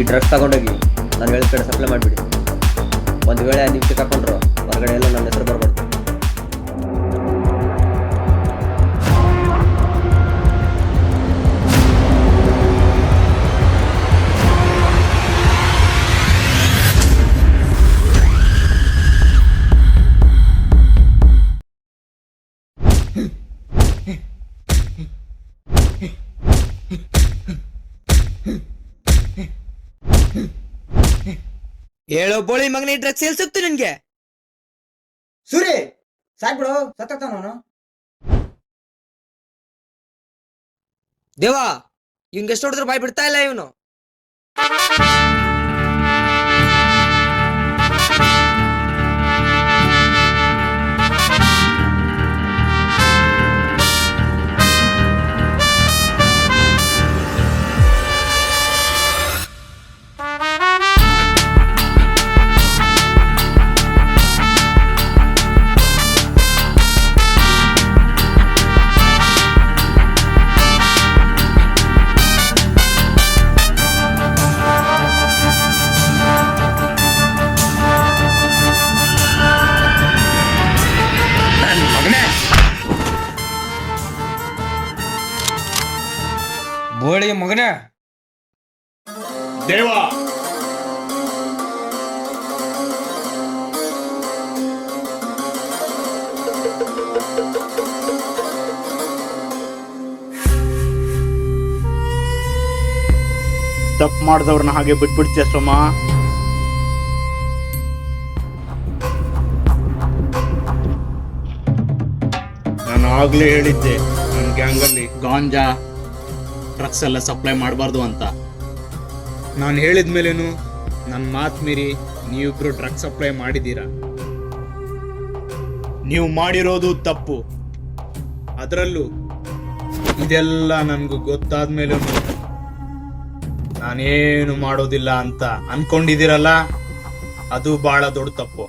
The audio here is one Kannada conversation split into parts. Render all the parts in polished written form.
ಈ ಡ್ರಗ್ಸ್ ತಗೊಂಡೋಗಿ ನಾನು ಹೇಳಿದ ಕಡೆ ಸಪ್ಲೈ ಮಾಡಿಬಿಡಿ. ಒಂದು ವೇಳೆ ನೀವು ಸಿಕ್ಕಾಕೊಂಡ್ರು ಹೊರಗಡೆ ಎಲ್ಲ ನನ್ನ ಹೆಸರು ಬರಬಾರ್ದು. ಹೇಳೋ ಬೋಳಿ ಮಗನೇ, ಡ್ರಗ್ಸ್ ಎಲ್ಲಿ ಸಿಕ್ತು ನಿನ್ಗೆ? ಸೂರಿ ಸಾಕ್ಬಿಡು, ಸತ್ತಾನ ಅವನು. ದೇವಾ, ಇವ್ನ್ಗೆ ಎಷ್ಟು ಹೊಡೆದ್ರು ಬಾಯ್ ಬಿಡ್ತಾ ಇಲ್ಲ ಇವನು. ಬೋಳಿ ಮಗನ ದೇವ, ತಪ್ಪು ಮಾಡಿದವ್ರನ್ನ ಹಾಗೆ ಬಿಟ್ಬಿಡ್ತೀಯ ಸೋಮ? ನಾನು ಆಗ್ಲೇ ಹೇಳಿದ್ದೆ ನನ್ನ ಗ್ಯಾಂಗಲ್ಲಿ ಗಾಂಜಾ ಡ್ರಗ್ಸ್ ಎಲ್ಲ ಸಪ್ಲೈ ಮಾಡಬಾರ್ದು ಅಂತ. ನಾನು ಹೇಳಿದ ಮೇಲೇನು ನನ್ನ ಮಾತು ಮೀರಿ ನೀವಿಬ್ರು ಡ್ರಗ್ಸ್ ಸಪ್ಲೈ ಮಾಡಿದ್ದೀರಾ. ನೀವು ಮಾಡಿರೋದು ತಪ್ಪು. ಅದರಲ್ಲೂ ಇದೆಲ್ಲ ನನಗೂ ಗೊತ್ತಾದ ಮೇಲೂ ನಾನೇನು ಮಾಡೋದಿಲ್ಲ ಅಂತ ಅನ್ಕೊಂಡಿದ್ದೀರಲ್ಲ, ಅದು ಬಹಳ ದೊಡ್ಡ ತಪ್ಪು.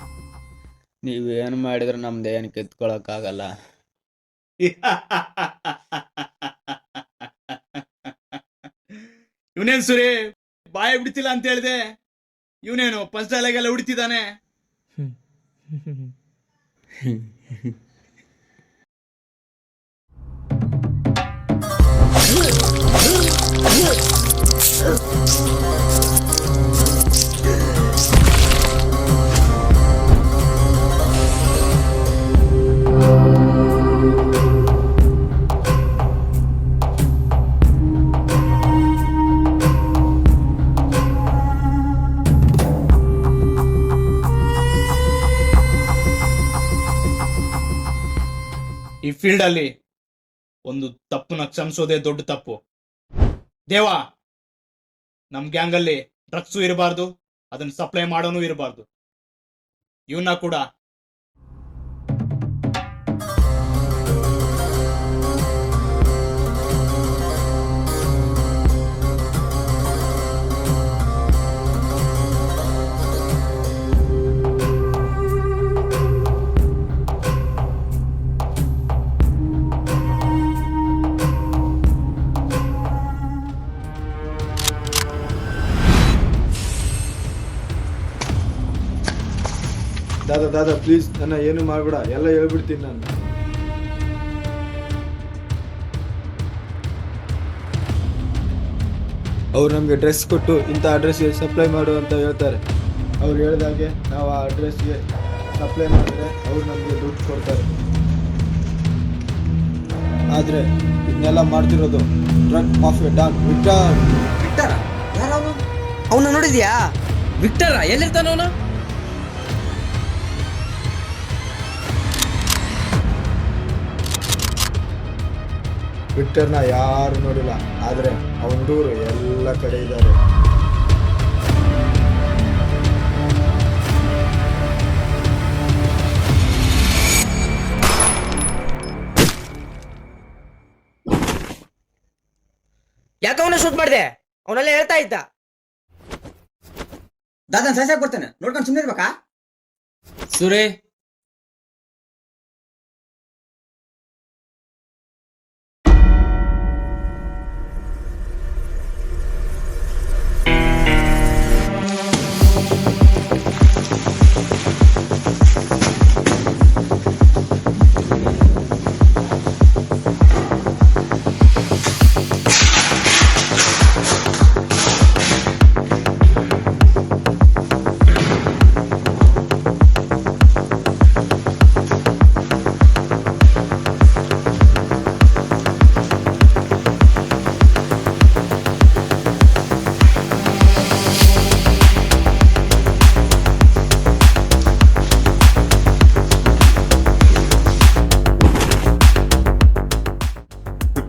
ನೀವೇನು ಮಾಡಿದ್ರೆ ನಮ್ದು ಏನು ಕಿತ್ಕೊಳಕ್ಕಾಗಲ್ಲ. ಇವನೇನ್ ಸುರಿ ಬಾಯ ಬಿಡ್ತಿಲ್ಲ ಅಂತ ಹೇಳಿದೆ, ಇವನೇನು ಫಸ್ಟ್ ಡೈಲಾಗೆಲ್ಲ ಹೊಡಿತಿದ್ದಾನೆ. ಈ ಫೀಲ್ಡ್ ಅಲ್ಲಿ ಒಂದು ತಪ್ಪನ್ನ ಕ್ಷಮಿಸೋದೇ ದೊಡ್ಡ ತಪ್ಪು. ದೇವ, ನಮ್ ಗ್ಯಾಂಗ್ ಅಲ್ಲಿ ಡ್ರಗ್ಸು ಇರಬಾರ್ದು, ಅದನ್ನ ಸಪ್ಲೈ ಮಾಡೋನು ಇರಬಾರ್ದು. ಇವನ್ನ ಕೂಡ ದಾದಾ ಪ್ಲೀಸ್ ನನ್ನ ಏನು ಮಾಡ್ಬೇಡ, ಎಲ್ಲ ಹೇಳ್ಬಿಡ್ತೀನಿ ನಾನು. ಅವ್ರು ನಮಗೆ ಡ್ರೆಸ್ ಕೊಟ್ಟು ಇಂಥ ಅಡ್ರೆಸ್ಗೆ ಸಪ್ಲೈ ಮಾಡು ಅಂತ ಹೇಳ್ತಾರೆ. ಅವ್ರು ಹೇಳಿದಾಗೆ ನಾವು ಆ ಅಡ್ರೆಸ್ಗೆ ಸಪ್ಲೈ ಮಾಡಿದ್ರೆ ಅವ್ರು ನಮಗೆ ದುಡ್ಡು ಕೊಡ್ತಾರೆ. ಆದರೆ ಇದನ್ನೆಲ್ಲ ಮಾಡ್ತಿರೋದು ಡ್ರಗ್ ಮಾಫಿಯಾ ಡಾನ್ ವಿಕ್ಟರ್. ವಿಕ್ಟರ? ಯಾರವನು? ಅವನ ನೋಡಿದ್ಯಾ? ವಿಕ್ಟರ ಎಲ್ಲಿರ್ತಾನ ಅವನು? ವಿಕ್ಟರ್ನ ಯಾರು ನೋಡಿಲ್ಲ, ಆದರೆ ಅವನ ಹುಡುಗರು ಎಲ್ಲ ಕಡೆ ಇದ್ದಾರೆ. ಯಾಕೆ ಅವನ ಶೂಟ್ ಮಾಡಿದೆ? ಅವನೆಲ್ಲ ಹೇಳ್ತಾ ಇದ್ದ. ದಾದನ್ ಸಾಯ್ಸಾಕ್ ಬರ್ತೇನೆ, ನೋಡ್ಕೊಂಡು ಸುಮ್ಮನೆ ಇರ್ಬೇಕಾ? ಸುರೇ,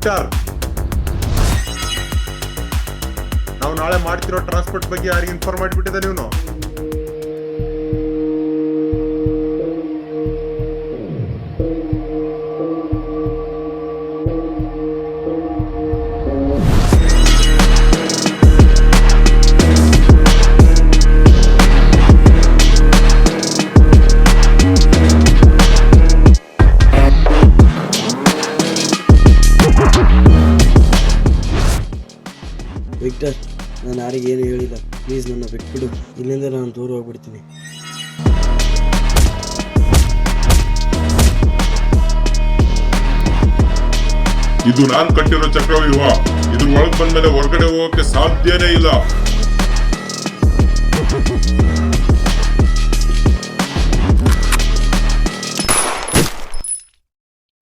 ವಿಕ್ಟರ್, ನಾವು ನಾಳೆ ಮಾಡ್ತಿರೋ ಟ್ರಾನ್ಸ್ಪೋರ್ಟ್ ಬಗ್ಗೆ ಯಾರಿಗೆ ಇನ್ಫಾರ್ಮ್ ಮಾಡಿಬಿಟ್ಟಿದೆ ನೀವು? ವಿಕ್ಟರ್, ನಾನು ಯಾರಿಗೆ ಏನು ಹೇಳಿಲ್ಲ. ಪ್ಲೀಸ್ ನನ್ನ ಬಿಟ್ಬಿಡು. ಇಲ್ಲಿಂದ ನಾನು ದೂರ ಹೋಗ್ಬಿಡ್ತೀನಿ. ಇದು ನಾನ್ ಕಟ್ಟಿರೋ ಚಕ್ರವ್ಯೂಹ. ಇದ್ರ ಒಳಗ್ ಬಂದ್ಮೇಲೆ ಹೊರಗಡೆ ಹೋಗಕ್ಕೆ ಸಾಧ್ಯನೇ ಇಲ್ಲ.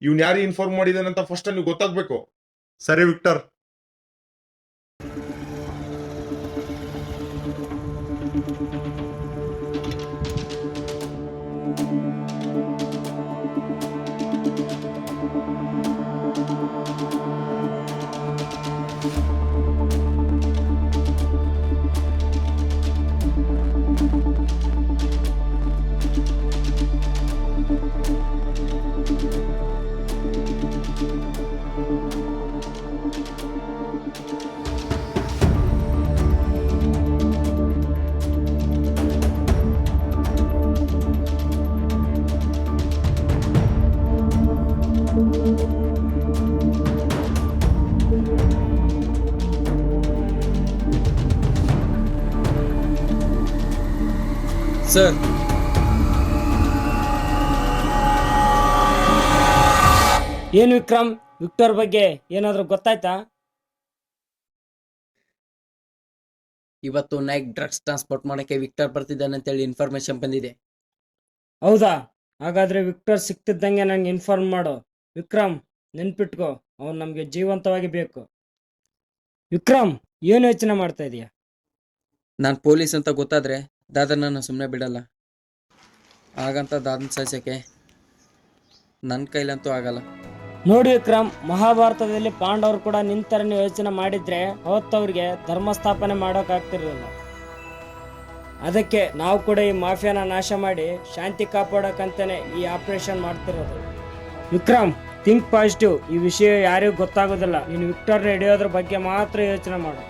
ಇವ್ನ್ ಯಾರು ಇನ್ಫಾರ್ಮ್ ಮಾಡಿದಾನಂತ ಫಸ್ಟ್ ನೀವು ಗೊತ್ತಾಗ್ಬೇಕು. ಸರಿ ವಿಕ್ಟರ್. ಸರ್, ಏನು ವಿಕ್ರಮ್, ವಿಕ್ಟರ್ ಬಗ್ಗೆ ಏನಾದರೂ ಗೊತ್ತಾಯ್ತಾ? ಇವತ್ತು ನೈಟ್ ಡ್ರಗ್ಸ್ ಟ್ರಾನ್ಸ್ಪೋರ್ಟ್ ಮಾಡಕ್ಕೆ ವಿಕ್ಟರ್ ಬರ್ತಿದ್ದಾನೆ ಅಂತೇಳಿ ಇನ್ಫಾರ್ಮೇಶನ್ ಬಂದಿದೆ. ಹೌದಾ? ಹಾಗಾದ್ರೆ ವಿಕ್ಟರ್ ಸಿಕ್ತಿದ್ದಂಗೆ ನಂಗೆ ಇನ್ಫಾರ್ಮ್ ಮಾಡು. ವಿಕ್ರಮ್, ನೆನ್ಪಿಟ್ಕೋ, ಅವ್ನು ನಮಗೆ ಜೀವಂತವಾಗಿ ಬೇಕು. ವಿಕ್ರಮ್, ಏನು ಯೋಚನೆ ಮಾಡ್ತಾ ಇದೀಯ? ನಾನು ಪೊಲೀಸ್ ಅಂತ ಗೊತ್ತಾದ್ರೆ ದಾದನನ್ನು ಸುಮ್ಮನೆ ಬಿಡಲ್ಲ. ಹಾಗಂತ ದಾದನ ಸಾಯಿಸೋಕ್ಕೆ ನನ್ನ ಕೈಲಂತೂ ಆಗಲ್ಲ. ನೋಡಿ ವಿಕ್ರಮ್, ಮಹಾಭಾರತದಲ್ಲಿ ಪಾಂಡವರು ಕೂಡ ನಿಂತರನ್ನು ಯೋಚನೆ ಮಾಡಿದ್ರೆ ಅವತ್ತವ್ರಿಗೆ ಧರ್ಮ ಸ್ಥಾಪನೆ ಮಾಡೋಕ್ಕಾಗ್ತಿರಲಿಲ್ಲ. ಅದಕ್ಕೆ ನಾವು ಕೂಡ ಈ ಮಾಫಿಯಾನ ನಾಶ ಮಾಡಿ ಶಾಂತಿ ಕಾಪಾಡೋಕ್ಕಂತಾನೆ ಈ ಆಪರೇಷನ್ ಮಾಡ್ತಿರೋದು. Vikram, think positive. ಈ ವಿಷಯ ಯಾರಿಗೂ ಗೊತ್ತಾಗೋದಿಲ್ಲ. ನೀನು ವಿಕ್ಟರ್ನ ಹಿಡಿಯೋದ್ರ ಬಗ್ಗೆ ಮಾತ್ರ ಯೋಚನೆ ಮಾಡು.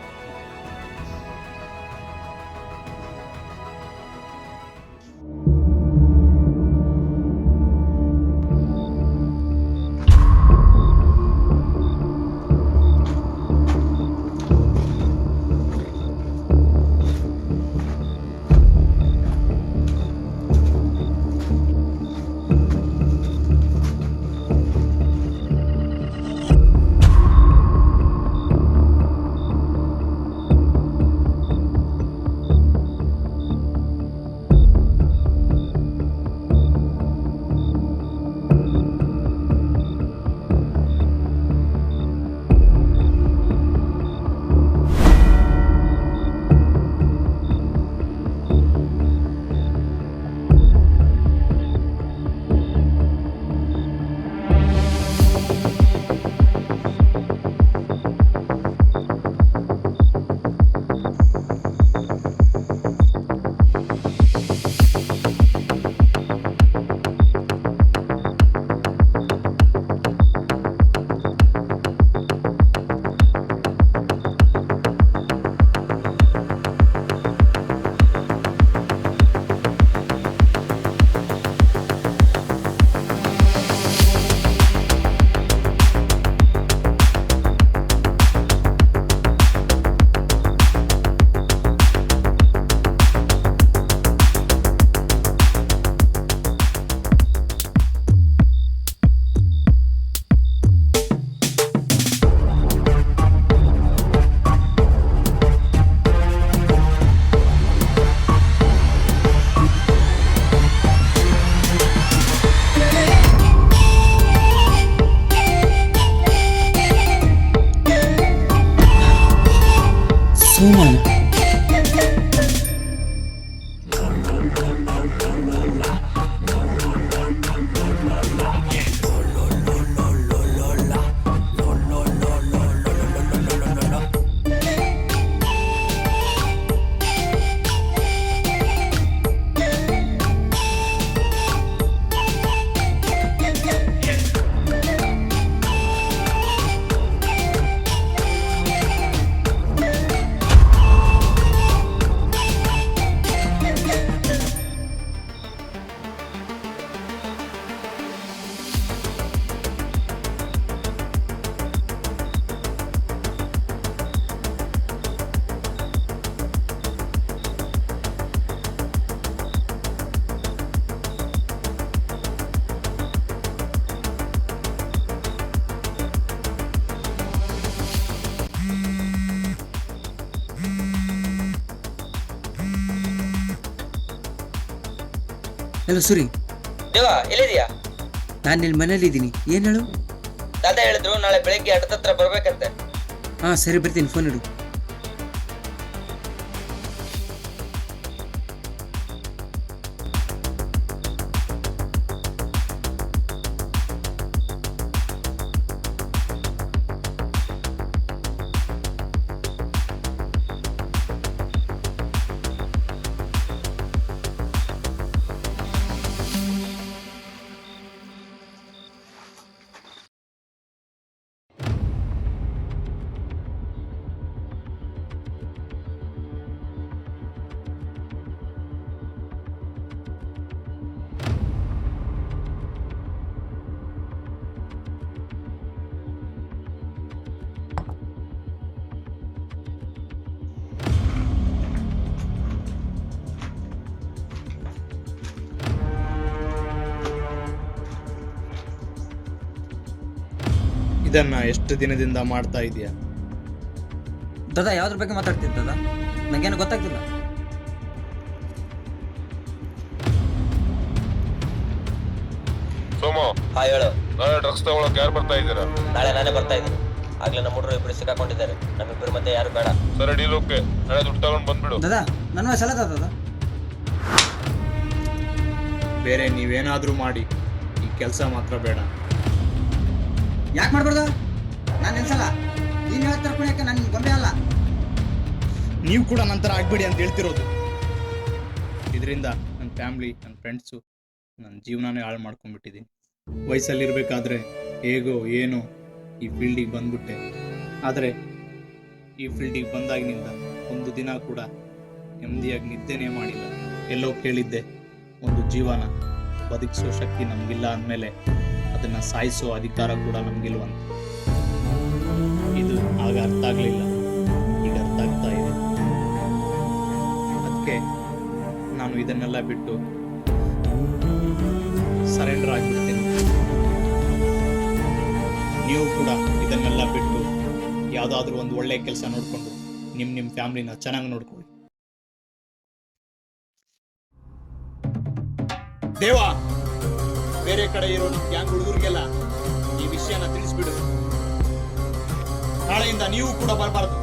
ಹಲೋ ಸುರಿ, ದೇವಾ ಎಲ್ಲಿದೀಯಾ? ನಾನು ಇಲ್ಲಿ ಮನೇಲಿ ಇದ್ದೀನಿ. ಏನು ಹೇಳು? ದಾದಾ ಹೇಳಿದ್ರು ನಾಳೆ ಬೆಳಗ್ಗೆ ಅಡ್ಡ ಹತ್ರ ಬರ್ಬೇಕಂತೆ. ಹಾಂ ಸರಿ, ಬರ್ತೀನಿ. ಫೋನ್ ಇಡು. ಇದನ್ನ ಎಷ್ಟು ದಿನದಿಂದ ಮಾಡ್ತಾ ಇದೀಯಾ? ದಾದಾ ಯಾವ್ದ್ರ ಬಗ್ಗೆ ಮಾತಾಡ್ತಿದ್ದ ದಾದಾ? ನಂಗೇನು ಗೊತ್ತಾಗ್ತಿಲ್ಲ. ಸೋಮು, ಹಾ ಹೇಳು. ನಾಳೆ ಡ್ರಗ್ಸ್ ತಗೊಳಕ್ ಯಾರು ಬರ್ತಾ ಇದ್ದೀರಾ? ನಾಳೆ ನಾನೇ ಬರ್ತಾ ಇದ್ದೀನಿ. ಆಗ್ಲೇ ನಮ್ಮ ಹುಡುಗರು ಇಬ್ರು ಸಿಕ್ಕಾಕೊಂಡಿದ್ದಾರೆ. ನಮ್ಮಿಬ್ಬರ ಮಧ್ಯೆ ಯಾರು ಬೇಡ. ಸರಿ, ಡೀಲ್ ಓಕೆ. ನಾಳೆ ದುಡ್ಡು ತಗೊಂಡ್ ಬಂದ್ಬಿಡು. ದಾದಾ ನನ್ನ ವಯಸ್ಸಲ್ಲ ದಾದಾ. ಬೇರೆ ನೀವೇನಾದ್ರೂ ಮಾಡಿ, ಈ ಕೆಲಸ ಮಾತ್ರ ಬೇಡ. ಯಾಕೆ ಮಾಡ್ಬಾರ್ದು? ನಾನು ನಿಲ್ಸಲ್ಲ. ನೀನು ಹೇಳ್ತಾರ ಕುಣಿಯಕ್ಕೆ ನನ್ನ ಗೊಂಬೆ ಅಲ್ಲ. ನೀವು ಕೂಡ ನಂತರ ಆಗ್ಬೇಡಿ ಅಂತ ಹೇಳ್ತಿರೋದು. ಇದರಿಂದ ನನ್ನ ಫ್ಯಾಮ್ಲಿ, ನನ್ನ ಫ್ರೆಂಡ್ಸು, ನನ್ನ ಜೀವನನೇ ಹಾಳು ಮಾಡ್ಕೊಂಡ್ಬಿಟ್ಟಿದ್ದೀನಿ. ವಯಸ್ಸಲ್ಲಿರ್ಬೇಕಾದ್ರೆ ಹೇಗೋ ಏನೋ ಈ ಫೀಲ್ಡಿಗೆ ಬಂದ್ಬಿಟ್ಟೆ. ಆದರೆ ಈ ಫೀಲ್ಡಿಗೆ ಬಂದಾಗಿನಿಂದ ಒಂದು ದಿನ ಕೂಡ ನೆಮ್ಮದಿಯಾಗಿ ನಿದ್ದೆನೇ ಮಾಡಿಲ್ಲ. ಎಲ್ಲೋ ಕೇಳಿದ್ದೆ, ಒಂದು ಜೀವನ ಬದುಕಿಸೋ ಶಕ್ತಿ ನಮಗಿಲ್ಲ ಅಂದಮೇಲೆ ಅದನ್ನು ಸಾಯಿಸೋ ಅಧಿಕಾರ ಕೂಡ ನಮಗಿಲ್ವಂತ. ಇದು ಆಗ ಅರ್ಥ ಆಗಲಿಲ್ಲ, ಈಗ ಅರ್ಥ ಆಗ್ತಾ ಇದೆ. ಅದಕ್ಕೆ ನಾನು ಇದನ್ನೆಲ್ಲ ಬಿಟ್ಟು ಸರೆಂಡರ್ ಆಗಿಬಿಡ್ತೀನಿ. ನೀವು ಕೂಡ ಇದನ್ನೆಲ್ಲ ಬಿಟ್ಟು ಯಾವುದಾದ್ರೂ ಒಂದು ಒಳ್ಳೆ ಕೆಲಸ ನೋಡಿಕೊಂಡು ನಿಮ್ಮ ಫ್ಯಾಮಿಲಿನ ಚೆನ್ನಾಗಿ ನೋಡ್ಕೊಳ್ಳಿ. ದೇವಾ, ಬೇರೆ ಕಡೆ ಇರೋ ನಮ್ಮ ಗ್ಯಾಂಗ್ ಹುಡುಗರಿಗೆಲ್ಲ ಈ ವಿಷಯನ ತಿಳಿಸ್ಬಿಡು. ನಾಳೆಯಿಂದ ನೀವು ಕೂಡ ಬರಬಾರ್ದು.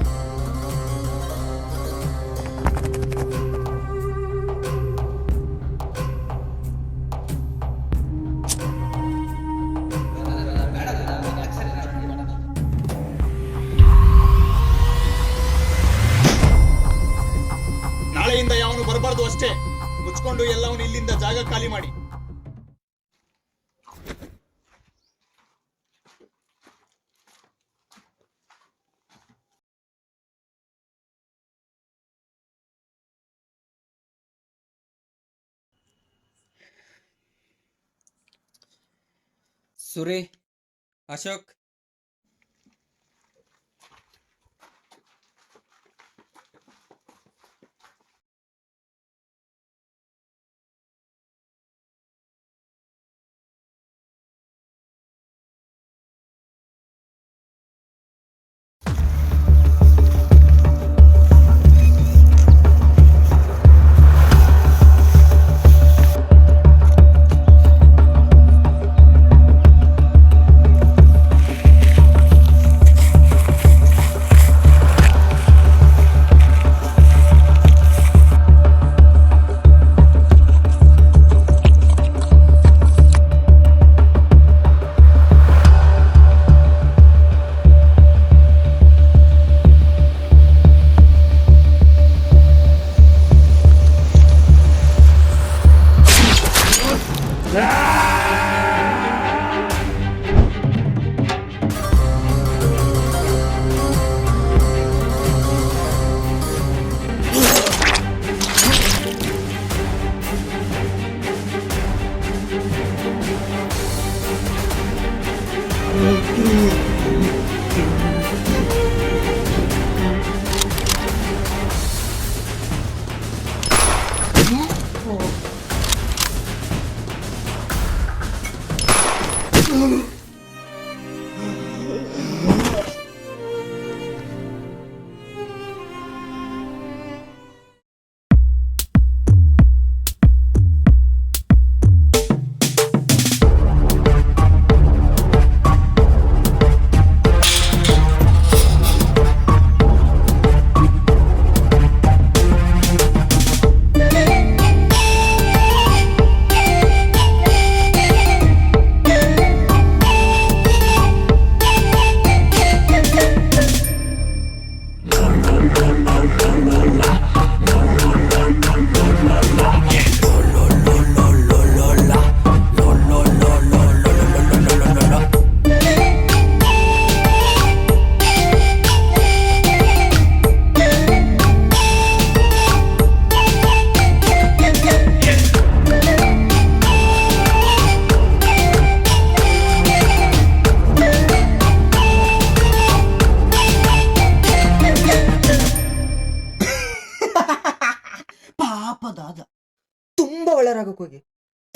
ನಾಳೆಯಿಂದ ಯಾವನು ಬರಬಾರ್ದು ಅಷ್ಟೇ. ಮುಚ್ಕೊಂಡು ಎಲ್ಲವನ್ನ ಇಲ್ಲಿಂದ ಜಾಗ ಖಾಲಿ ಮಾಡಿ. ಸುರಿ, ಅಶೋಕ್,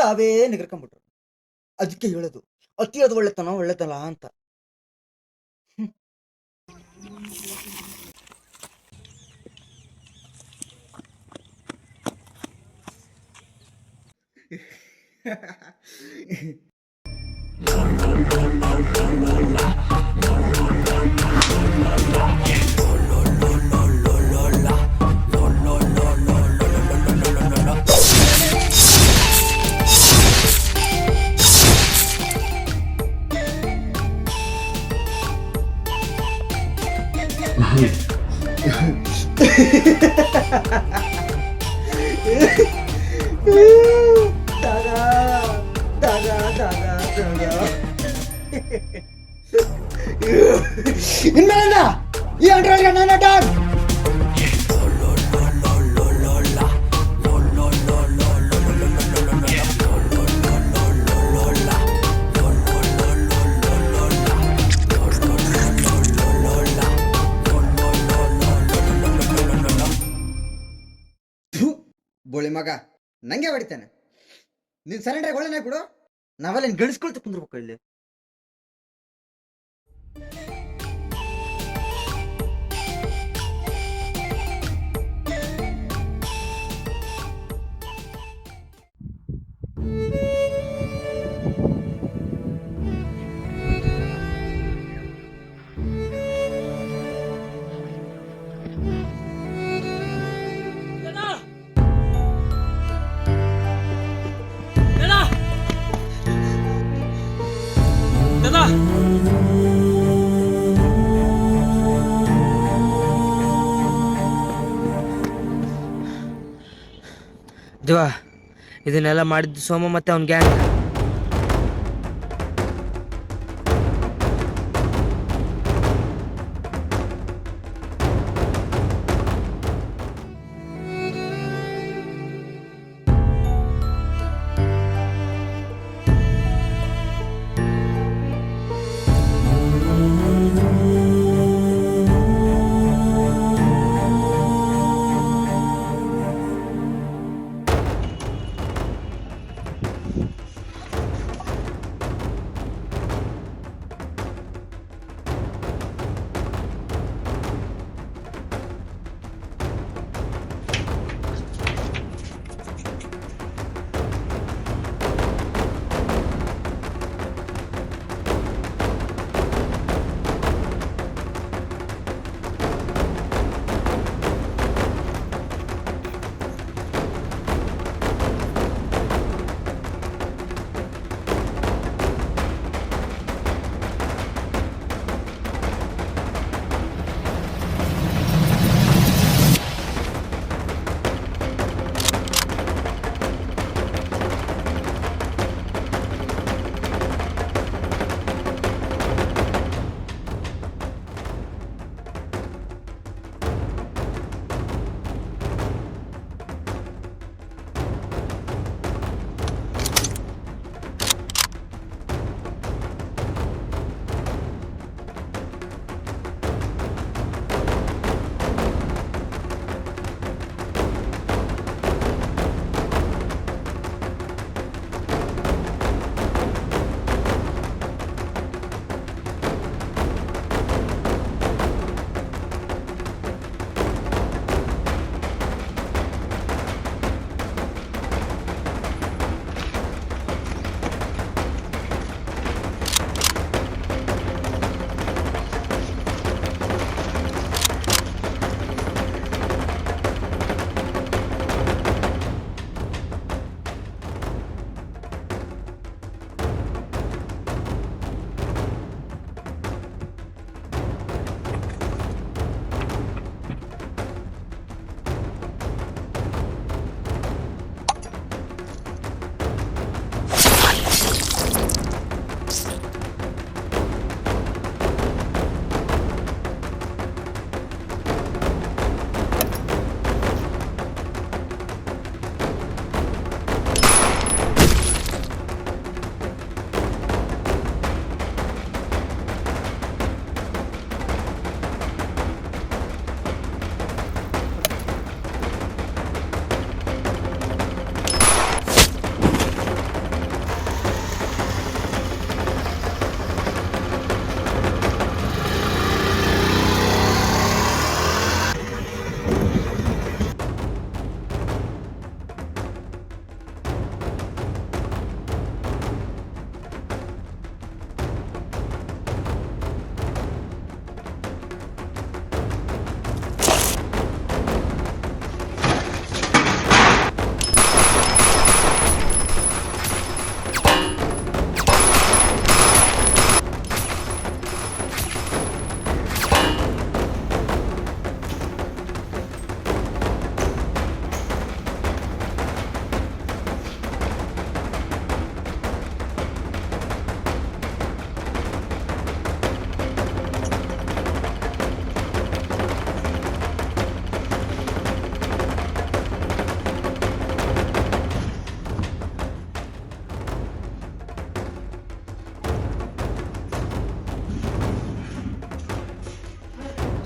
ತಾವೇ ನಿಗರ್ಕೊಂಡ್ಬಿಟ್ರು. ಅದಕ್ಕೆ ಹೇಳೋದು ಅತಿಯಾದ ಒಳ್ಳೆತನ ಒಳ್ಳೆತನ ಅಂತ. ಇನ್ಮೇಲಿಂದ ಈ ಅಂಡ್ರಾಯ್ಡ್ಗೆ ನಾನೇ ಡಾನ್. ಬೋಳಿ ಮಗ ನಂಗೆ ಹೊಡಿತಾನೆ. ನೀನ್ ಸರೆಂಡ್ರಾಗ ಒಳ್ಳೆನೇ ಬಿಡು, ನಾವೆಲ್ಲ ಗಳಿಸ್ಕೊಳ್ತಾ ಕುಂದ್ರಬೇಕು ಇಲ್ಲಿ. ದೇವಾ, ಇದನ್ನೆಲ್ಲ ಮಾಡಿದ್ದು ಸೋಮ ಮತ್ತೆ ಅವ್ನ ಗ್ಯಾಂಗ್.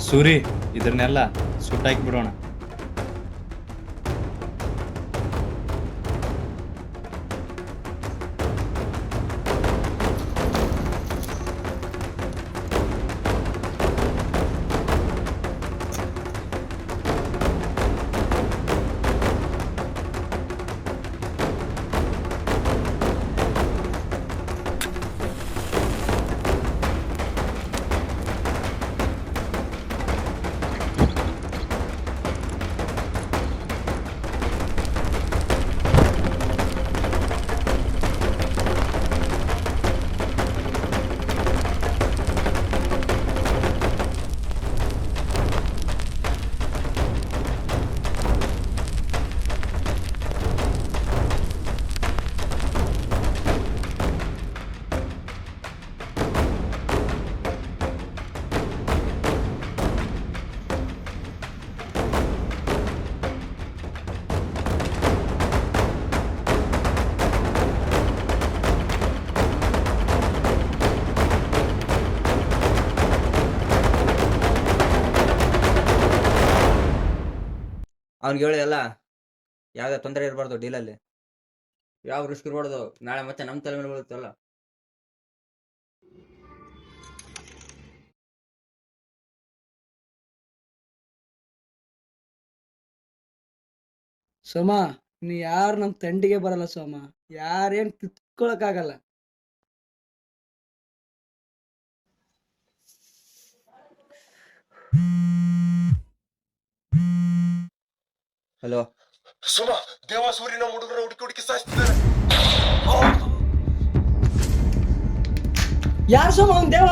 ಸೂರಿ ಇದನ್ನೆಲ್ಲ ಸುಟ್ಟಾಕಿ ಬಿಡೋಣ. ಅವ್ನಿಗೆ ಹೇಳಿ ಎಲ್ಲ ಯಾವುದೇ ತೊಂದರೆ ಇರಬಾರ್ದು ಡೀಲಲ್ಲಿ, ಯಾವ ರಿಸ್ಕ್ ಇರಬಾರ್ದು. ನಾಳೆ ಮತ್ತೆ ನಮ್ಮ ತಲೆ ಮೇಲೆ ಬೀಳುತ್ತಲ್ಲ. ಸೋಮ, ನೀ ಯಾರು ನಮ್ ತಂಡಿಗೆ ಬರಲ್ಲ ಸೋಮ, ಯಾರೇನ್ ಕಿತ್ಕೊಳಕ್ಕಾಗಲ್ಲ. ಹಲೋ, ಸುಮ ದೇವ ಸೂರಿನ ಹುಡುಗರ ಹುಡುಕಿ ಸಾಯಿಸ್ತಿದ್ದಾರೆ. ಯಾರು ಸೋಮ ಅವ್ನ್ ದೇವ?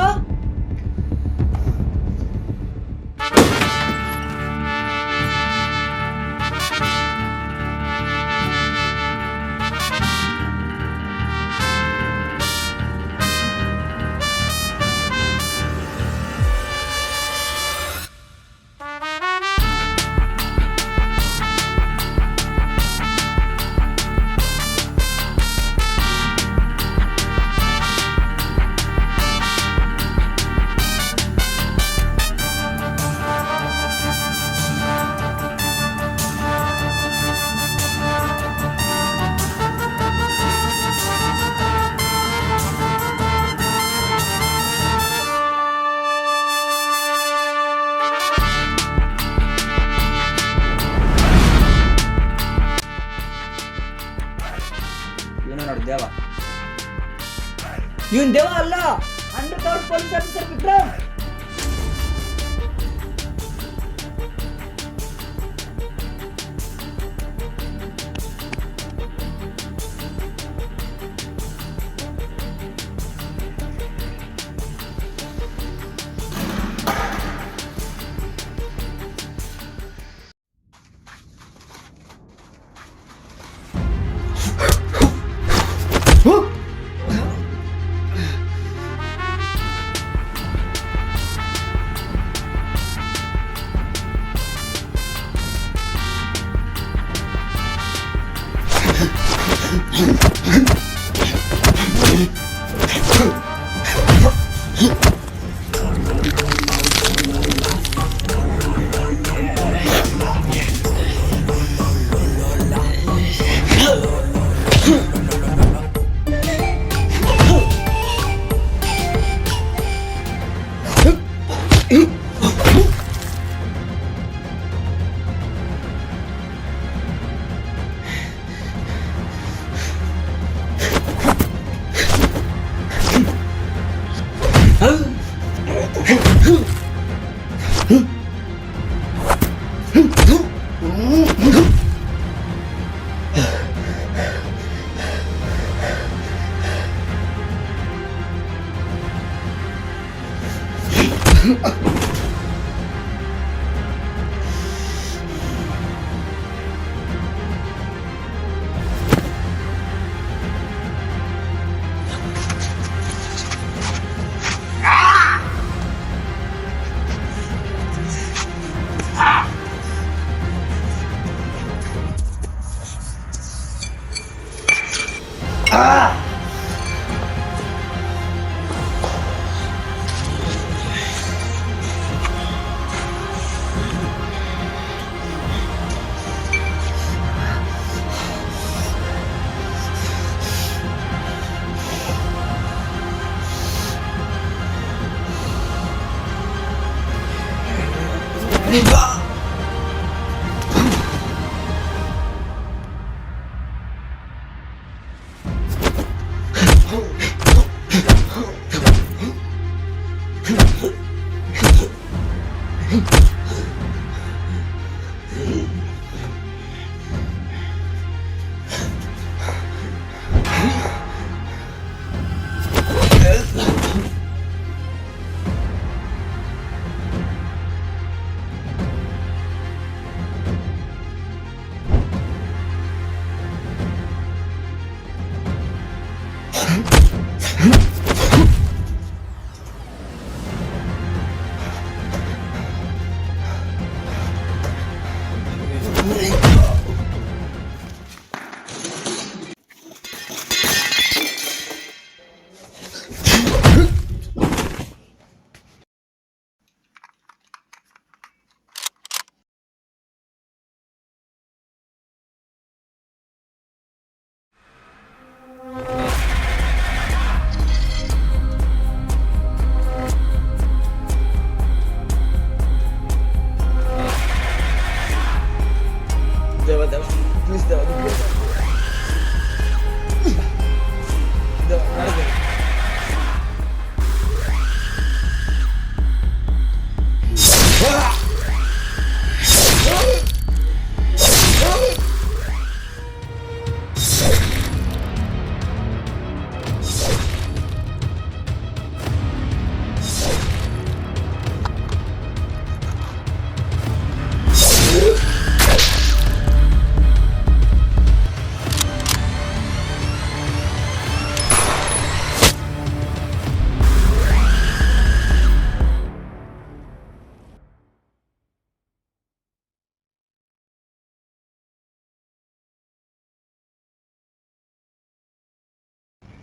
ಇವನೇ ನೋಡಿ ದೇವ. ಇವನ್ ದೇವ ಅಲ್ಲ, under cover police officer Vikram.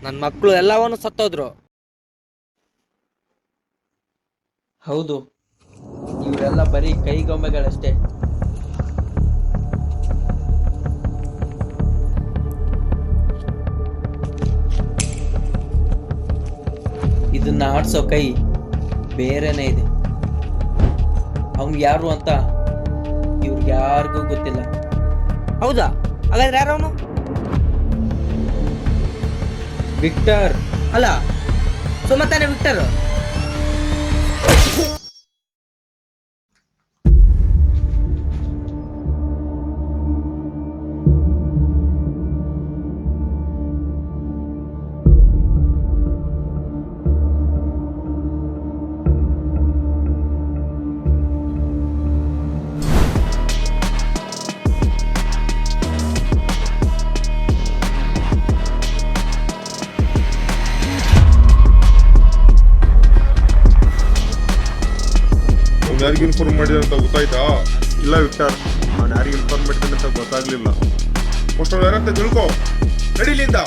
ನನ್ನ ಮಕ್ಕಳು ಎಲ್ಲವನ್ನು ಸತ್ತೋದ್ರು. ಹೌದು, ಇವರೆಲ್ಲ ಬರೀ ಕೈಗೊಂಬೆಗಳಷ್ಟೇ. ಇದನ್ನ ಆಡ್ಸೋ ಕೈ ಬೇರೆನೇ ಇದೆ. ಅವ್ನು ಯಾರು ಅಂತ ಇವ್ರಿಗೆ ಯಾರಿಗೂ ಗೊತ್ತಿಲ್ಲ. ಹೌದಾ? ಹಾಗಾದ್ರೆ ಯಾರವನು? ವಿಕ್ಟರ್. ಅಲ್ಲ, ಸುಮತಾನೆ ವಿಕ್ಟರ್. ಯಾರಿಗೆ ಇನ್ಫಾರ್ಮ್ ಮಾಡಿದ ಅಂತ ಗೊತ್ತಾಯ್ತಾ? ಇಲ್ಲ ವಿಕ್ಟರ್, ನಾನು ಯಾರಿಗೆ ಇನ್ಫಾರ್ಮ್ ಮಾಡಿದ್ದೇನೆ ಅಂತ ಗೊತ್ತಾಗ್ಲಿಲ್ಲ. ಅಷ್ಟು ಯಾರಂತ ತಿಳ್ಕೊ, ನಡೀಲಿಂದ.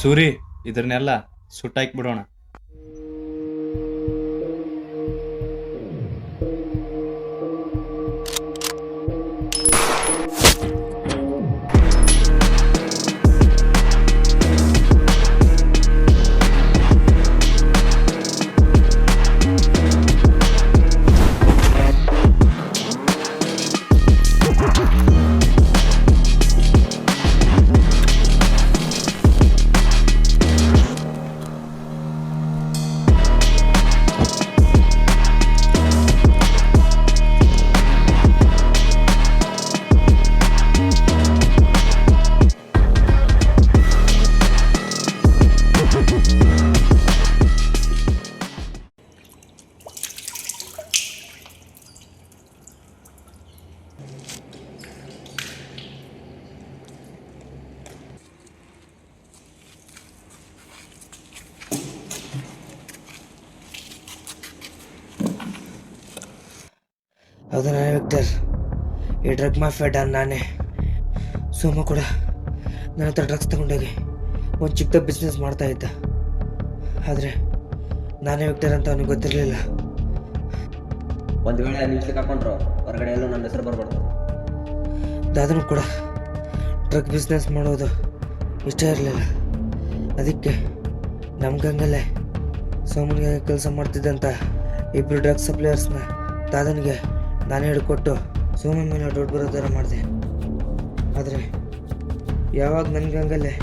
ಸೂರಿ, ಇದನ್ನೆಲ್ಲ ಸುಟ್ಟಾಕಿ ಬಿಡೋಣ. ಅದು ನಾನೇ ವಿಕ್ಟರ್. ಈ ಡ್ರಗ್ ಮಾಫಿಯಾ ಡಾನ್ ನಾನೇ. ಸೋಮ ಕೂಡ ನನ್ನ ಹತ್ರ ಡ್ರಗ್ಸ್ ತಗೊಂಡೋಗಿ ಒಂದು ಚಿಕ್ಕ ಬಿಸ್ನೆಸ್ ಮಾಡ್ತಾ ಇದ್ದ. ಆದರೆ ನಾನೇ ವಿಕ್ಟರ್ ಅಂತ ಅವನಿಗೆ ಗೊತ್ತಿರಲಿಲ್ಲ. ಒಂದು ವೇಳೆ ನೀವು ಸಿಕ್ಕಾಕೊಂಡ್ರು ಹೊರಗಡೆ ಎಲ್ಲೂ ನನ್ನ ಹೆಸರು ಬರಬಾರ್ದು. ದಾದನು ಕೂಡ ಡ್ರಗ್ ಬಿಸ್ನೆಸ್ ಮಾಡೋದು ಇಷ್ಟ ಇರಲಿಲ್ಲ. ಅದಕ್ಕೆ ನಮ್ಮ ಗಂಗಲ್ಲೇ ಸೋಮನಿಗೆ ಕೆಲಸ ಮಾಡ್ತಿದ್ದಂಥ ಇಬ್ಬರು ಡ್ರಗ್ ಸಪ್ಲೈಯರ್ಸ್ನ ದಾದನಿಗೆ ನಾನೇ ಹಿಡ್ಕೊಟ್ಟು ಸೋಮನ ಮೇಲೆ ದೊಡ್ಡ ಬರೋ ಥರ ಮಾಡಿದೆ. ಆದರೆ ಯಾವಾಗ ನನ್ನ ಗಂಗಲ್ಲೇ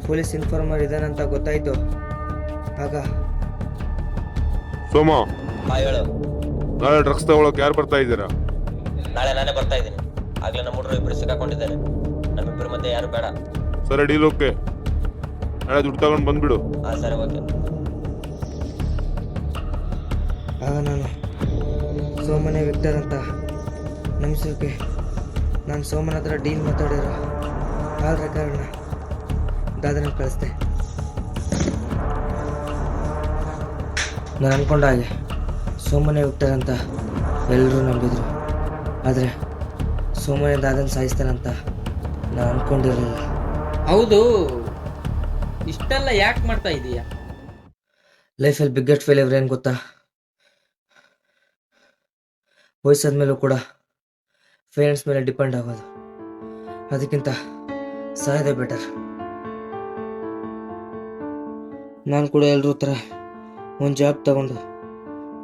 ಪೊಲೀಸ್ ಇನ್ಫಾರ್ಮರ್ ಇದ್ದಾನಂತ ಗೊತ್ತಾಯಿತು, ಆಗ ಸೋಮ, ಹೇಳು. ನಾಳೆ ಡ್ರಗ್ಸ್ ತಗೊಳಕ್ ಯಾರು ಬರ್ತಾ ಇದ್ದೀರಾ? ನಾಳೆ ನಾನೇ ಬರ್ತಾ ಇದ್ದೀನಿ. ಆಗ್ಲೇ ನಮ್ಮ ಹುಡುಗರು ಇಬ್ಬರು ಸಿಕ್ಕಾಕೊಂಡಿದ್ದಾರೆ. ನಮ್ಮಿಬ್ಬರ ಮಧ್ಯೆ ಯಾರು ಬೇಡ. ಸರಿ, ಡೀಲ್ ಓಕೆ. ನಾಳೆ ದುಡ್ಡು ತಗೊಂಡು ಬಂದ್ಬಿಡು. ಹಾಂ ಸರಿ, ಓಕೆ. ಆಗ ನಾನು ಸೋಮನೇ ವಿಕ್ಟರ್ ಅಂತ ನಂಬಿಸೋಕೆ ನಾನು ಸೋಮನ ಹತ್ರ ಡೀಲ್ ಮಾತಾಡಿರೋ ಕಾಲ್ ರೆಕಾರ್ಡ್ನ ದಾದನಿಗೆ ಕಳಿಸ್ದೆ. ನಾನು ಅಂದ್ಕೊಂಡ ಹಾಗೆ ಸೋಮನೇ ವಿಕ್ಟರ್ ಅಂತ ಎಲ್ಲರೂ ನಂಬಿದ್ರು. ಆದರೆ ಸೋಮನೇ ದಾದನ್ ಸಾಯಿಸ್ತಾನಂತ ನಾನು ಅಂದ್ಕೊಂಡಿರಲಿಲ್ಲ. ಹೌದು, ಇಷ್ಟೆಲ್ಲ ಯಾಕೆ ಮಾಡ್ತಾ ಇದೀಯಾ? ಲೈಫಲ್ಲಿ ಬಿಗ್ಗೆಸ್ಟ್ ಫೇಲ್ಯೂರ್ ಏನು ಗೊತ್ತಾ? ವಯಸ್ಸಾದ್ಮೇಲೂ ಕೂಡ ಪೇರೆಂಟ್ಸ್ ಮೇಲೆ ಡಿಪೆಂಡ್ ಆಗೋದು. ಅದಕ್ಕಿಂತ ಸಾಯೋದೇ ಬೆಟರ್. ನಾನು ಕೂಡ ಎಲ್ಲರೂ ಥರ ಒಂದು ಜಾಬ್ ತಗೊಂಡು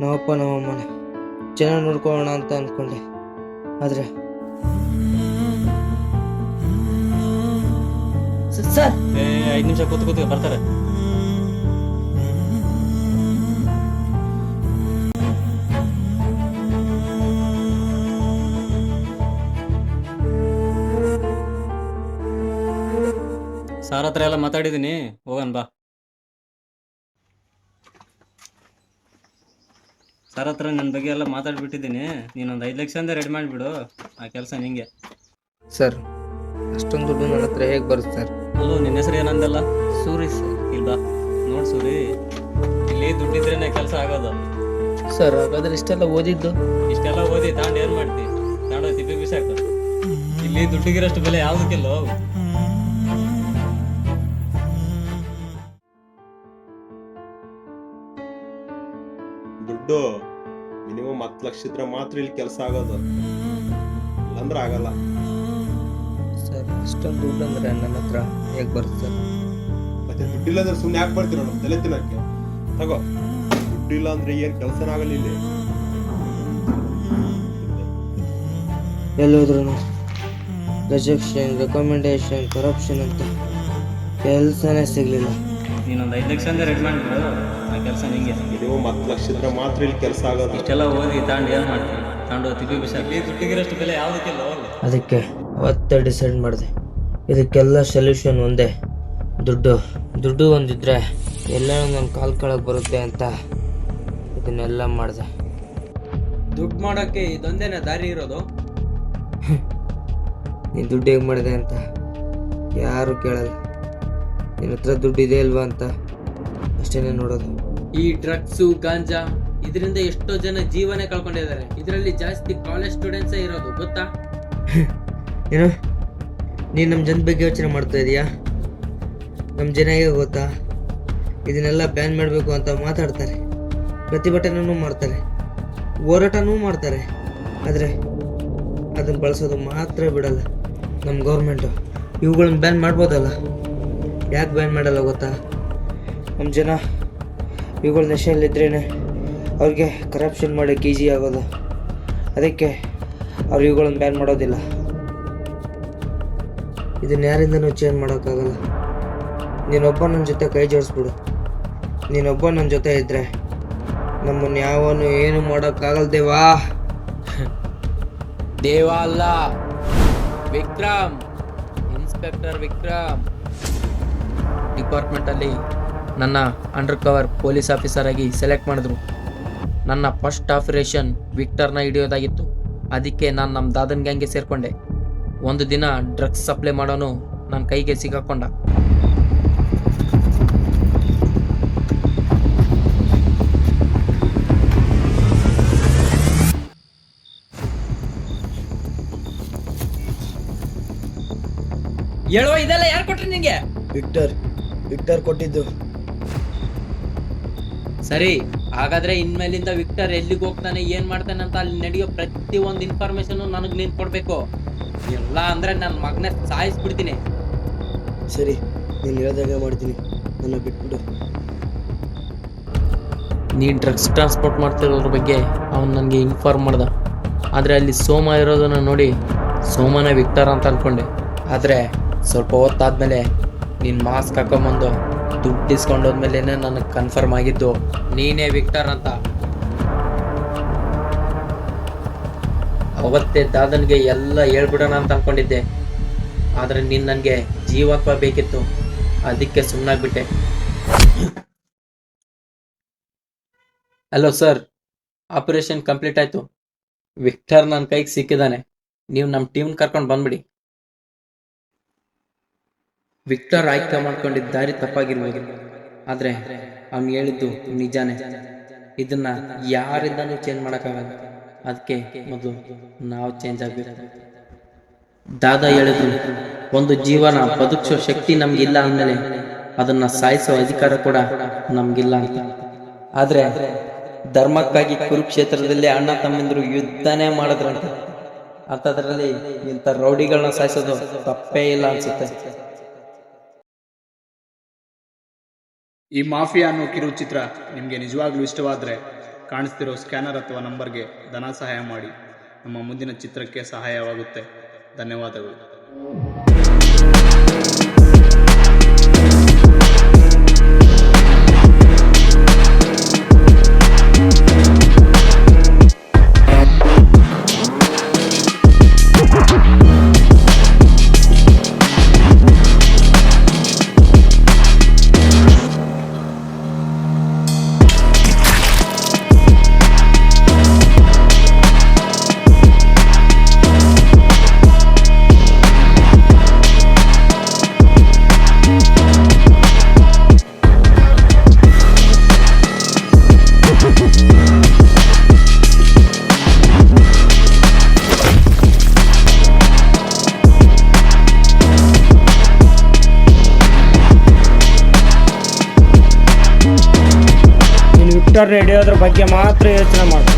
ನಮ್ಮಪ್ಪ ನಮ್ಮಮ್ಮನ ಚೆನ್ನಾಗಿ ನೋಡ್ಕೊಳ್ಳೋಣ ಅಂತ ಅಂದ್ಕೊಂಡೆ. ಆದರೆ ಸರ್ 5 ನಿಮಿಷ ಕೂತ್ಕೋ ಬರ್ತಾರೆ. ಸಾರ್ ಹತ್ರ ಎಲ್ಲ ಮಾತಾಡಿದ್ದೀನಿ, ಹೋಗೋಣ ಬಾ. ಸರ್ ಹತ್ರ ನನ್ನ ಬಗ್ಗೆ ಎಲ್ಲ ಮಾತಾಡ್ಬಿಟ್ಟಿದ್ದೀನಿ. ನೀನೊಂದು 5 ಲಕ್ಷ ಅಂದ್ರೆ ರೆಡಿ ಮಾಡಿಬಿಡು, ಆ ಕೆಲಸ ನಿಂಗೆ. ಸರ್, ಅಷ್ಟೊಂದು ದುಡ್ಡು ನನ್ನ ಹತ್ರ ಹೇಗೆ ಬರುತ್ತೆ ಸರ್? ಅಲ್ಲೂ ನಿನ್ನ ಹೆಸರು ಏನಂದಲ್ಲ? ಸೂರಿ ಸರ್. ಇಲ್ಲ ನೋಡ್ ಸೂರಿ, ಇಲ್ಲಿ ದುಡ್ಡಿದ್ರೇನೆ ಕೆಲಸ ಆಗೋದು. ಸರ್, ಹಾಗಾದ್ರೆ ಇಷ್ಟೆಲ್ಲ ಓದಿದ್ದು? ಇಷ್ಟೆಲ್ಲ ಓದಿ ತಾಂಡ್ ಏನ್ ಮಾಡ್ತಿ? ತಾಂಡೋ ತಿಪ್ಪಿ ಬಿಸಾಕ. ಇಲ್ಲಿ ದುಡ್ಡಿಗಿರಷ್ಟು ಬೆಲೆ ಯಾವ್ದಕ್ಕಿಲ್ಲ. ದುಡ್ಡು ಮಿನಿಮಮ್ 10 ಲಕ್ಷ ಇದ್ರೆ ಮಾತ್ರ ಇಲ್ಲಿ ಕೆಲಸ ಆಗೋದು, ಇಲ್ಲಾಂದ್ರೆ ಆಗಲ್ಲ. ಸರ್, ಅಷ್ಟೊಂದು ದುಡ್ಡು ಅಂದ್ರೆ ನನ್ನ ಹತ್ರ ಹೇಗೆ ಬರುತ್ತೆ ಸರ್? ಮತ್ತೆ ದುಡ್ಡಿಲ್ಲ ಅಂದ್ರೆ ಸುಮ್ಮನೆ ಯಾಕೆ ಬರ್ತೀರ ನಮ್ಮ ತಲೆ ತಿನ್ನಕ್ಕೆ? ತಗೋ, ದುಡ್ಡಿಲ್ಲ ಅಂದ್ರೆ ಏನ್ ಕೆಲಸನ ಆಗಲ್ಲ ಇಲ್ಲಿ. ಎಲ್ಲೋದ್ರೂ ರಿಜೆಕ್ಷನ್, ರೆಕಮೆಂಡೇಶನ್, ಕರಪ್ಷನ್ ಅಂತ ಕೆಲಸನೇ ಸಿಗ್ಲಿಲ್ಲ. ನೀನೊಂದು 5 ಲಕ್ಷ ಅಂದ್ರೆ ರೆಡಿ ಮಾಡಿಬಿಡು, ಆ ಕೆಲಸ ನಿಂಗೆ. ಮಿನಿಮಮ್ 10 ಲಕ್ಷ ಇದ್ರೆ ಮಾತ್ರ ಇಲ್ಲಿ ಕೆಲಸ ಆಗೋದು. ಇಷ್ಟೆಲ್ಲ ಓದಿ ತಾಂಡ್ ಏನ್ ಮಾಡ್ತೀನಿ? ತಾಂಡು ತಿಪ್ಪಿ ಬಿಸಾಕ. ಇಲ್ಲಿ ದುಡ್ಡಿಗಿರಷ್ಟು ಬೆಲೆ ಯಾವ್ದಕ್ಕಿಲ್ಲ. ಅದಕ್ಕೆ ಅವತ್ತೇ ಡಿಸೈಡ್ ಮಾಡಿದೆ, ಇದಕ್ಕೆಲ್ಲ ಸೊಲ್ಯೂಷನ್ ಒಂದೇ, ದುಡ್ಡು. ದುಡ್ಡು ಒಂದಿದ್ರೆ ಎಲ್ಲ ನನ್ನ ಕಾಲ್ ಕೆಳಗೆ ಬರುತ್ತೆ ಅಂತ ಇದನ್ನೆಲ್ಲ ಮಾಡಿದೆ. ದುಡ್ಡು ಮಾಡೋಕ್ಕೆ ಇದೊಂದೇನ ದಾರಿ ಇರೋದು? ನೀನು ದುಡ್ಡು ಹೇಗೆ ಮಾಡಿದೆ ಅಂತ ಯಾರು ಕೇಳಲ್ಲ. ನಿನ್ನ ಹತ್ರ ದುಡ್ಡು ಇದೆ ಅಲ್ವಾ ಅಂತ ಅಷ್ಟೇನೆ ನೋಡೋದು. ಈ ಡ್ರಗ್ಸು, ಗಾಂಜಾ ಇದರಿಂದ ಎಷ್ಟೋ ಜನ ಜೀವನ ಕಳ್ಕೊಂಡಿದ್ದಾರೆ. ಇದರಲ್ಲಿ ಜಾಸ್ತಿ ಕಾಲೇಜ್ ಸ್ಟೂಡೆಂಟ್ಸೇ ಇರೋದು, ಗೊತ್ತಾ? ಏನು, ನೀನು ನಮ್ಮ ಜನ ಬಗ್ಗೆ ಯೋಚನೆ ಮಾಡ್ತಾ ಇದೀಯಾ? ನಮ್ಮ ಜನ ಹೇಗೆ ಗೊತ್ತಾ? ಇದನ್ನೆಲ್ಲ ಬ್ಯಾನ್ ಮಾಡಬೇಕು ಅಂತ ಮಾತಾಡ್ತಾರೆ, ಪ್ರತಿಭಟನೆನೂ ಮಾಡ್ತಾರೆ, ಹೋರಾಟನೂ ಮಾಡ್ತಾರೆ. ಆದರೆ ಅದನ್ನು ಬಳಸೋದು ಮಾತ್ರ ಬಿಡಲ್ಲ ನಮ್ಮ ಗೌರ್ಮೆಂಟು. ಇವುಗಳನ್ನ ಬ್ಯಾನ್ ಮಾಡ್ಬೋದಲ್ಲ, ಯಾಕೆ ಬ್ಯಾನ್ ಮಾಡಲ್ಲ ಗೊತ್ತಾ? ನಮ್ಮ ಜನ ಇವುಗಳ ನಶೆಯಲ್ಲಿದ್ರೇ ಅವ್ರಿಗೆ ಕರಪ್ಷನ್ ಮಾಡೋಕ್ಕೆ ಈಸಿ ಆಗೋದು. ಅದಕ್ಕೆ ಅವ್ರು ಇವುಗಳನ್ನು ಬ್ಯಾನ್ ಮಾಡೋದಿಲ್ಲ. ಇದನ್ನ ಯಾರಿಂದನೂ ಚೇಂಜ್ ಮಾಡೋಕ್ಕಾಗಲ್ಲ. ನೀನೊಬ್ಬ ನನ್ನ ಜೊತೆ ಕೈ ಜೋಡಿಸ್ಬಿಡು. ನೀನೊಬ್ಬ ನನ್ನ ಜೊತೆ ಇದ್ದರೆ ನಮ್ಮನ್ನು ಯಾವನು ಏನು ಮಾಡೋಕ್ಕಾಗಲ್ಲ ದೇವಾ. ದೇವ ಅಲ್ಲ, ವಿಕ್ರಮ್, ಇನ್ಸ್ಪೆಕ್ಟರ್ ವಿಕ್ರಮ್. ಡಿಪಾರ್ಟ್ಮೆಂಟಲ್ಲಿ ನನ್ನ ಅಂಡರ್ ಕವರ್ ಪೊಲೀಸ್ ಆಫೀಸರ್ ಆಗಿ ಸೆಲೆಕ್ಟ್ ಮಾಡಿದ್ರು. ನನ್ನ ಫಸ್ಟ್ ಆಪರೇಷನ್ ವಿಕ್ಟರ್ನ ಹಿಡಿಯೋದಾಗಿತ್ತು. ಅದಕ್ಕೆ ನಾನು ನಮ್ಮ ದಾದನ್ ಗ್ಯಾಂಗ್ಗೆ ಸೇರಿಕೊಂಡೆ. ಒಂದು ದಿನ ಡ್ರಗ್ಸ್ ಸಪ್ಲೈ ಮಾಡೋನು ನನ್ನ ಕೈಗೆ ಸಿಕ್ಕಾಕೊಂಡ. ಹೇಳೋ, ಇದೆಲ್ಲ ಯಾರು ಕೊಟ್ರಿ ನಿಂಗೆ? ವಿಕ್ಟರ್ ಕೊಟ್ಟಿದ್ದು. ಸರಿ, ಹಾಗಾದ್ರೆ ಇನ್ಮೇಲಿಂದ ವಿಕ್ಟರ್ ಎಲ್ಲಿಗೆ ಹೋಗ್ತಾನೆ, ಏನ್ ಮಾಡ್ತಾನೆ ಅಂತ ಅಲ್ಲಿ ನಡೆಯೋ ಪ್ರತಿ ಒಂದು ಇನ್ಫಾರ್ಮೇಶನ್ ನನಗ್ ನೀನ್ ಕೊಡ್ಬೇಕು. ಇಲ್ಲ ಅಂದ್ರೆ ನನ್ನ ಮಗನ ಸಾಯಿಸ್ಬಿಡ್ತೀನಿ. ಸರಿ, ನೀನು ಹೇಳ್ದಾಗ ಮಾಡ್ತೀನಿ, ನನ್ನ ಬಿಟ್ಬಿಡು. ನೀ ಡ್ರಗ್ಸ್ ಟ್ರಾನ್ಸ್ಪೋರ್ಟ್ ಮಾಡ್ತಿರೋದ್ರ ಬಗ್ಗೆ ಅವನು ನನಗೆ ಇನ್ಫಾರ್ಮ್ ಮಾಡ್ದ. ಆದರೆ ಅಲ್ಲಿ ಸೋಮ ಇರೋದನ್ನ ನೋಡಿ ಸೋಮನ ವಿಕ್ಟರ್ ಅಂತ ಅನ್ಕೊಂಡೆ. ಆದರೆ ಸ್ವಲ್ಪ ಹೊತ್ತಾದ್ಮೇಲೆ ನೀನು ಮಾಸ್ಕ್ ಹಾಕೊಂಬಂದು ದುಡ್ಡು ಇಸ್ಕೊಂಡೋದ್ಮೇಲೆ ನನಗೆ ಕನ್ಫರ್ಮ್ ಆಗಿದ್ದು ನೀನೇ ವಿಕ್ಟರ್ ಅಂತ. ಅವತ್ತೇ ದಾದನ್ಗೆ ಎಲ್ಲ ಹೇಳ್ಬಿಡೋಣ ಅಂತ ಅನ್ಕೊಂಡಿದ್ದೆ. ಆದರೆ ನೀನು ನನಗೆ ಜೀವತ್ವ ಬೇಕಿತ್ತು, ಅದಕ್ಕೆ ಸುಮ್ಮನಾಗ್ಬಿಟ್ಟೆ. ಹಲೋ ಸರ್, ಆಪರೇಷನ್ ಕಂಪ್ಲೀಟ್ ಆಯ್ತು. ವಿಕ್ಟರ್ ನನ್ನ ಕೈಗೆ ಸಿಕ್ಕಿದ್ದಾನೆ. ನೀವು ನಮ್ಮ ಟೀಮ್ ಕರ್ಕೊಂಡು ಬಂದ್ಬಿಡಿ. ವಿಕ್ಟರ್ ಆಯ್ಕೆ ಮಾಡ್ಕೊಂಡಿದ್ದ ದಾರಿ ತಪ್ಪಾಗಿರ್ಬೋದು, ಆದರೆ ಅವ್ನು ಹೇಳಿದ್ದು ನಿಜಾನೇ. ಇದನ್ನ ಯಾರಿಂದನೂ ಚೇಂಜ್ ಮಾಡೋಕ್ಕಾಗಲ್ಲ. ಅದಕ್ಕೆ ಮೊದಲು ನಾವು ಚೇಂಜ್ ಆಗಬೇಕು. ದಾದಾ ಹೇಳಿದ್ರು, ಒಂದು ಜೀವನ ಬದುಕಿಸೋ ಶಕ್ತಿ ನಮ್ಗಿಲ್ಲ ಅಂದಮೇಲೆ ಅದನ್ನ ಸಾಯಿಸೋ ಅಧಿಕಾರ ಕೂಡ ನಮ್ಗಿಲ್ಲ ಅಂತ. ಆದ್ರೆ ಧರ್ಮಕ್ಕಾಗಿ ಕುರುಕ್ಷೇತ್ರದಲ್ಲಿ ಅಣ್ಣ ತಮ್ಮಂದಿರು ಯುದ್ಧನೇ ಮಾಡಿದ್ರಂತ. ಅಂಥದ್ರಲ್ಲಿ ಇಂಥ ರೌಡಿಗಳನ್ನ ಸಾಯಿಸೋದು ತಪ್ಪೇ ಇಲ್ಲ ಅನ್ಸುತ್ತೆ. ಈ ಮಾಫಿಯಾ ಅನ್ನೋ ಕಿರುಚಿತ್ರ ನಿಮಗೆ ನಿಜವಾಗ್ಲೂ ಇಷ್ಟವಾದರೆ ಕಾಣಿಸ್ತಿರೋ ಸ್ಕ್ಯಾನರ್ ಅಥವಾ ನಂಬರ್ಗೆ ಧನ ಸಹಾಯ ಮಾಡಿ. ನಮ್ಮ ಮುಂದಿನ ಚಿತ್ರಕ್ಕೆ ಸಹಾಯವಾಗುತ್ತೆ. ಧನ್ಯವಾದಗಳು. ವಿಕ್ಟರ್ ಹಿಡಿಯೋದ್ರ ಬಗ್ಗೆ ಮಾತ್ರ ಯೋಚನೆ ಮಾಡು.